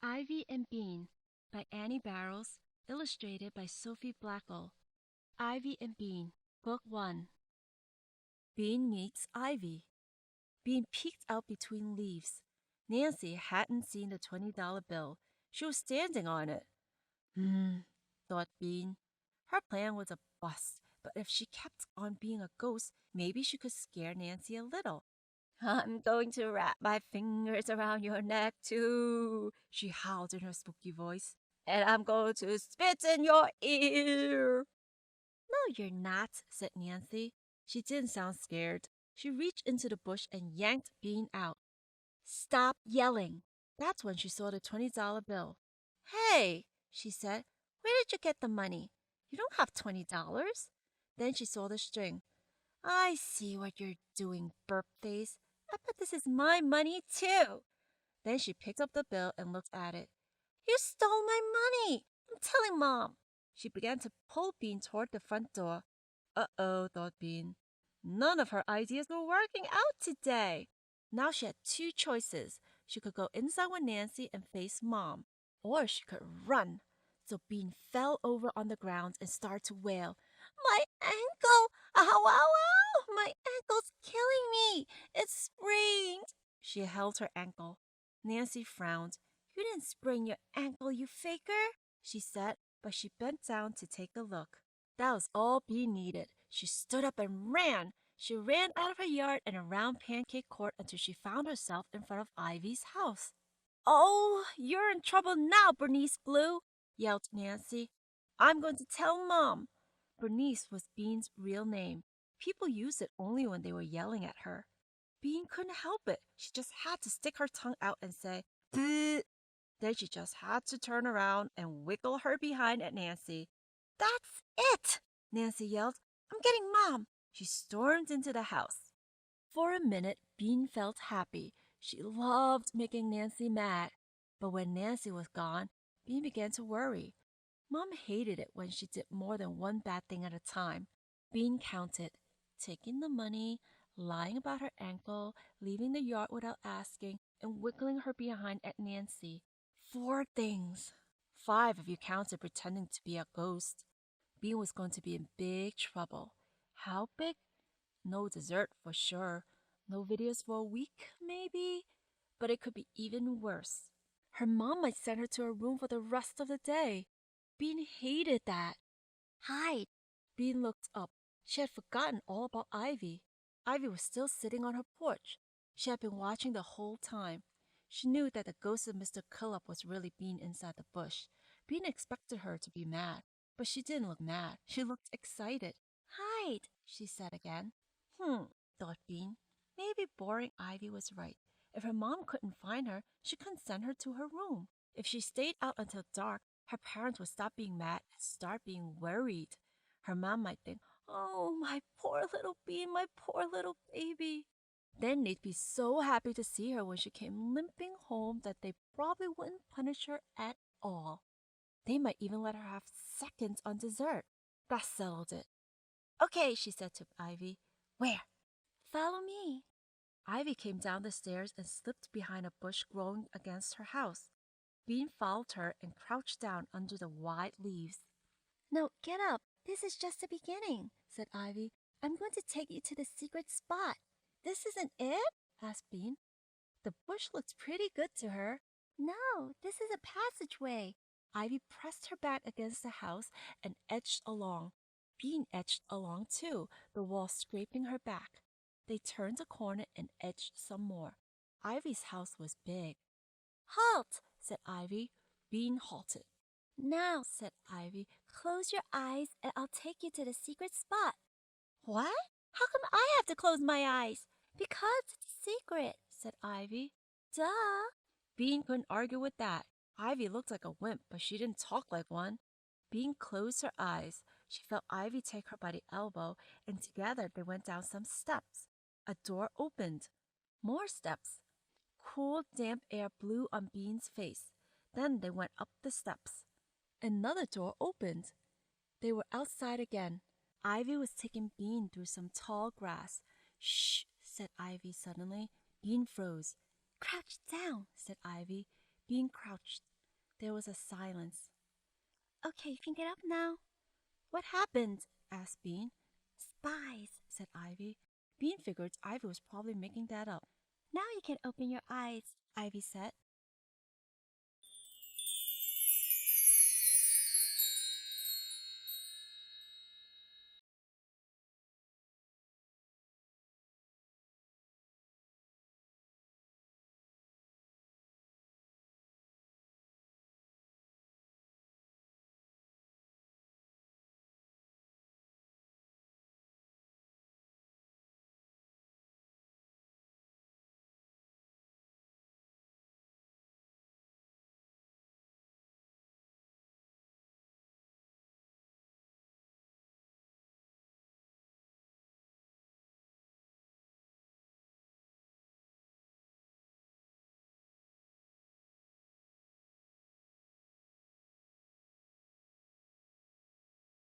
Ivy and Bean by Annie Barrows, illustrated by Sophie Blackall. Ivy and Bean, Book 1. Bean meets Ivy. Bean peeked out between leaves. Nancy hadn't seen the $20 bill. She was standing on it. Thought Bean. Her plan was a bust, but if she kept on being a ghost, maybe she could scare Nancy a little. I'm going to wrap my fingers around your neck, too, she howled in her spooky voice. And I'm going to spit in your ear. No, you're not, said Nancy. She didn't sound scared. She reached into the bush and yanked Bean out. Stop yelling. That's when she saw the $20 bill. Hey, she said, where did you get the money? You don't have $20. Then she saw the string. I see what you're doing, burp face. I bet this is my money, too. Then she picked up the bill and looked at it. You stole my money. I'm telling Mom. She began to pull Bean toward the front door. Uh-oh, thought Bean. None of her ideas were working out today. Now she had two choices. She could go inside with Nancy and face Mom, or she could run. So Bean fell over on the ground and started to wail. My ankle! Ow, ow, ow! My ankle's killing me! It sprained! She held her ankle. Nancy frowned. You didn't sprain your ankle, you faker, she said, but she bent down to take a look. That was all Bean needed. She stood up and ran. She ran out of her yard and around Pancake Court until she found herself in front of Ivy's house. Oh, you're in trouble now, Bernice Blue, yelled Nancy. I'm going to tell Mom. Bernice was Bean's real name. People used it only when they were yelling at her. Bean couldn't help it. She just had to stick her tongue out and say, "Bleh." Then she just had to turn around and wiggle her behind at Nancy. That's it, Nancy yelled. I'm getting Mom. She stormed into the house. For a minute, Bean felt happy. She loved making Nancy mad. But when Nancy was gone, Bean began to worry. Mom hated it when she did more than one bad thing at a time. Bean counted, taking the money, lying about her ankle, leaving the yard without asking, and wiggling her behind at Nancy. 4 things. 5 if you counted pretending to be a ghost. Bean was going to be in big trouble. How big? No dessert for sure. No videos for a week, maybe? But it could be even worse. Her mom might send her to her room for the rest of the day. Bean hated that. Hide. Bean looked up. She had forgotten all about Ivy. Ivy was still sitting on her porch. She had been watching the whole time. She knew that the ghost of Mr. Cullop was really Bean inside the bush. Bean expected her to be mad, but she didn't look mad. She looked excited. Hide, she said again. Thought Bean. Maybe boring Ivy was right. If her mom couldn't find her, she couldn't send her to her room. If she stayed out until dark, her parents would stop being mad and start being worried. Her mom might think, oh, my poor little Bean, my poor little baby. Then they'd be so happy to see her when she came limping home that they probably wouldn't punish her at all. They might even let her have seconds on dessert. That settled it. Okay, she said to Ivy. Where? Follow me. Ivy came down the stairs and slipped behind a bush growing against her house. Bean followed her and crouched down under the wide leaves. No, get up. This is just the beginning, said Ivy. I'm going to take you to the secret spot. This isn't it? Asked Bean. The bush looked pretty good to her. No, this is a passageway. Ivy pressed her back against the house and edged along. Bean edged along too, the wall scraping her back. They turned a corner and edged some more. Ivy's house was big. Halt, said Ivy. Bean halted. Now, said Ivy, close your eyes and I'll take you to the secret spot. What? How come I have to close my eyes? Because it's a secret, said Ivy. Duh. Bean couldn't argue with that. Ivy looked like a wimp, but she didn't talk like one. Bean closed her eyes. She felt Ivy take her by the elbow, and together they went down some steps. A door opened. More steps. Cool, damp air blew on Bean's face. Then they went up the steps. Another door opened. They were outside again. Ivy was taking Bean through some tall grass. Shh, said Ivy suddenly. Bean froze. Crouch down, said Ivy. Bean crouched. There was a silence. Okay, you can get up now. What happened? Asked Bean. Spies, said Ivy. Bean figured Ivy was probably making that up. Now you can open your eyes, Ivy said.